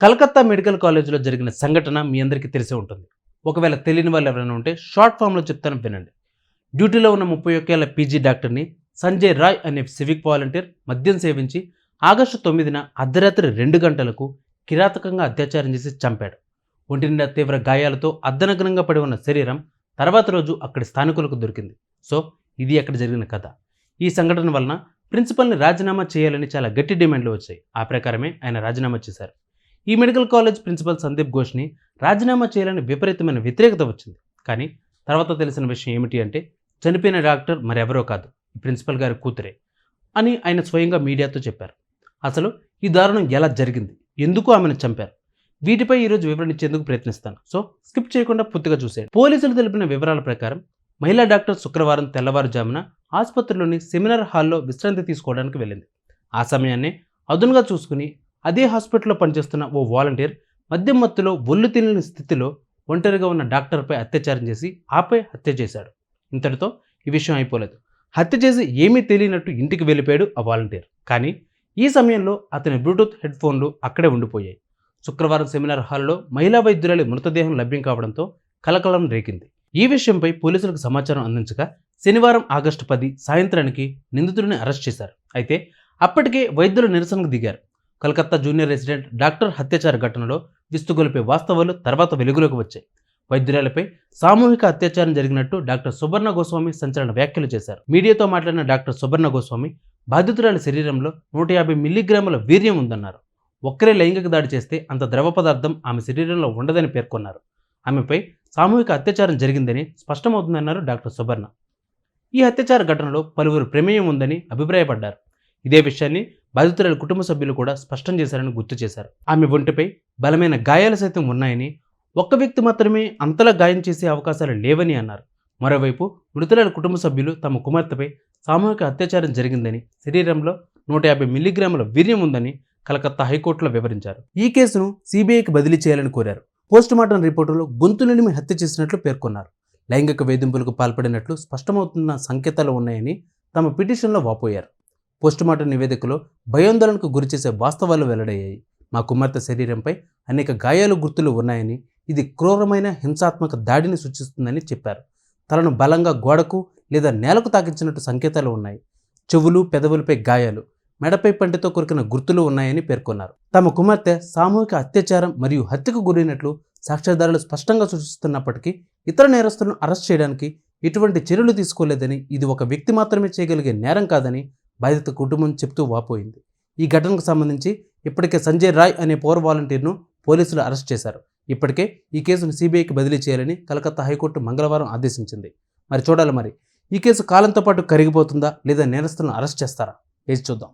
Calcutta medical కాలేజీలో జరిగిన సంఘటన మీ అందరికీ తెలిసే ఉంటుంది. ఒకవేళ తెలియని వాళ్ళు ఎవరైనా ఉంటే షార్ట్ ఫామ్లో చెప్తాను వినండి. డ్యూటీలో ఉన్న 31 ఏళ్ల పీజీ డాక్టర్ని సంజయ్ రాయ్ అనే సివిక్ వాలంటీర్ మద్యం సేవించి ఆగస్టు 9న అర్ధరాత్రి 2 గంటలకు కిరాతకంగా అత్యాచారం చేసి చంపాడు. ఒంటి నిండా తీవ్ర గాయాలతో అర్ధనగ్నంగా పడి ఉన్న శరీరం తర్వాత రోజు అక్కడి స్థానికులకు దొరికింది. సో ఇది అక్కడ జరిగిన కథ. ఈ సంఘటన వలన ప్రిన్సిపల్ని రాజీనామా చేయాలని చాలా గట్టి డిమాండ్లు వచ్చాయి. ఆ ప్రకారమే ఆయన రాజీనామా చేశారు. ఈ మెడికల్ కాలేజ్ ప్రిన్సిపల్ సందీప్ ఘోష్ని రాజీనామా చేయాలని విపరీతమైన వ్యతిరేకత వచ్చింది. కానీ తర్వాత తెలిసిన విషయం ఏమిటి అంటే చనిపోయిన డాక్టర్ మరెవరో కాదు, ఈ ప్రిన్సిపల్ గారి కూతురే అని ఆయన స్వయంగా మీడియాతో చెప్పారు. అసలు ఈ దారుణం ఎలా జరిగింది, ఎందుకు ఆమెను చంపారు, వీటిపై ఈరోజు వివరణ ఇచ్చేందుకు ప్రయత్నిస్తాను. సో స్కిప్ చేయకుండా పూర్తిగా చూసేయండి. పోలీసులు తెలిపిన వివరాల ప్రకారం మహిళా డాక్టర్ శుక్రవారం తెల్లవారుజామున ఆసుపత్రిలోని సెమినార్ హాల్లో విశ్రాంతి తీసుకోవడానికి వెళ్ళింది. ఆ సమయాన్ని అదునుగా చూసుకుని అదే హాస్పిటల్లో పనిచేస్తున్న ఓ వాలంటీర్ మద్యం మత్తులో ఒళ్ళు తెలియని స్థితిలో ఒంటరిగా ఉన్న డాక్టర్పై అత్యాచారం చేసి ఆపై హత్య చేశాడు. ఇంతటితో ఈ విషయం అయిపోలేదు. హత్య చేసి ఏమీ తెలియనట్టు ఇంటికి వెళ్ళిపోయాడు ఆ వాలంటీర్. కానీ ఈ సమయంలో అతని బ్లూటూత్ హెడ్ ఫోన్లు అక్కడే ఉండిపోయాయి. శుక్రవారం సెమినార్ హాల్లో మహిళా వైద్యురాలి మృతదేహం లభ్యం కావడంతో కలకలం రేగింది. ఈ విషయంపై పోలీసులకు సమాచారం అందించగా శనివారం ఆగస్టు 10 సాయంత్రానికి నిందితుడిని అరెస్ట్ చేశారు. అయితే అప్పటికే వైద్యులు నిరసనకు దిగారు. కలకత్తా జూనియర్ రెసిడెంట్ డాక్టర్ హత్యాచార ఘటనలో విస్తుగొలిపే వాస్తవాలు తర్వాత వెలుగులోకి వచ్చాయి. వైద్యురాలపై సామూహిక అత్యాచారం జరిగినట్టు డాక్టర్ సుబర్ణ గోస్వామి సంచలన వ్యాఖ్యలు చేశారు. మీడియాతో మాట్లాడిన డాక్టర్ సుబర్ణ గోస్వామి బాధితురాలి శరీరంలో 150 మిల్లీగ్రాముల వీర్యం ఉందన్నారు. ఒక్కరే లైంగిక దాడి చేస్తే అంత ద్రవ పదార్థం ఆమె శరీరంలో ఉండదని పేర్కొన్నారు. ఆమెపై సామూహిక అత్యాచారం జరిగిందని స్పష్టమవుతుందన్నారు డాక్టర్ సుబర్ణ. ఈ అత్యాచార ఘటనలో పలువురు ప్రమేయం ఉందని అభిప్రాయపడ్డారు. ఇదే విషయాన్ని బాధితురాలి కుటుంబ సభ్యులు కూడా స్పష్టం చేశారని గుర్తు చేశారు. ఆమె ఒంటిపై బలమైన గాయాలు సైతం ఉన్నాయని, ఒక్క వ్యక్తి మాత్రమే అంతలా గాయం చేసే అవకాశాలు లేవని అన్నారు. మరోవైపు మృతురాలి కుటుంబ సభ్యులు తమ కుమార్తెపై సామూహిక అత్యాచారం జరిగిందని, శరీరంలో 150 మిల్లీగ్రాముల వీర్యం ఉందని కలకత్తా హైకోర్టులో వివరించారు. ఈ కేసును సిబిఐకి బదిలీ చేయాలని కోరారు. పోస్టుమార్టం రిపోర్టులో గొంతు నిలిమి హత్య చేసినట్లు పేర్కొన్నారు. లైంగిక వేధింపులకు పాల్పడినట్లు స్పష్టమవుతున్న సంకేతాలు ఉన్నాయని తమ పిటిషన్లో వాపోయారు. పోస్టుమార్టం నివేదికలో భయాందోళనకు గురిచేసే వాస్తవాలు వెల్లడయ్యాయి. మా కుమార్తె శరీరంపై అనేక గాయాలు గుర్తులు ఉన్నాయని, ఇది క్రూరమైన హింసాత్మక దాడిని సూచిస్తుందని చెప్పారు. తలను బలంగా గోడకు లేదా నేలకు తాకించినట్టు సంకేతాలు ఉన్నాయి. చెవులు, పెదవులపై గాయాలు, మెడపై పంటితో కొరికిన గుర్తులు ఉన్నాయని పేర్కొన్నారు. తమ కుమార్తె సామూహిక అత్యాచారం మరియు హత్యకు గురైనట్లు సాక్ష్యాధారాలు స్పష్టంగా సూచిస్తున్నప్పటికీ ఇతర నేరస్తులను అరెస్ట్ చేయడానికి ఎటువంటి చర్యలు తీసుకోలేదని, ఇది ఒక వ్యక్తి మాత్రమే చేయగలిగే నేరం కాదని బాధిత కుటుంబం చెప్తూ వాపోయింది. ఈ ఘటనకు సంబంధించి ఇప్పటికే సంజయ్ రాయ్ అనే పౌర వాలంటీర్ను పోలీసులు అరెస్ట్ చేశారు. ఇప్పటికే ఈ కేసును సిబిఐకి బదిలీ చేయాలని కలకత్తా హైకోర్టు మంగళవారం ఆదేశించింది. మరి చూడాలి, మరి ఈ కేసు కాలంతో పాటు కరిగిపోతుందా లేదా నేరస్తులను అరెస్ట్ చేస్తారా? వేచి చూద్దాం.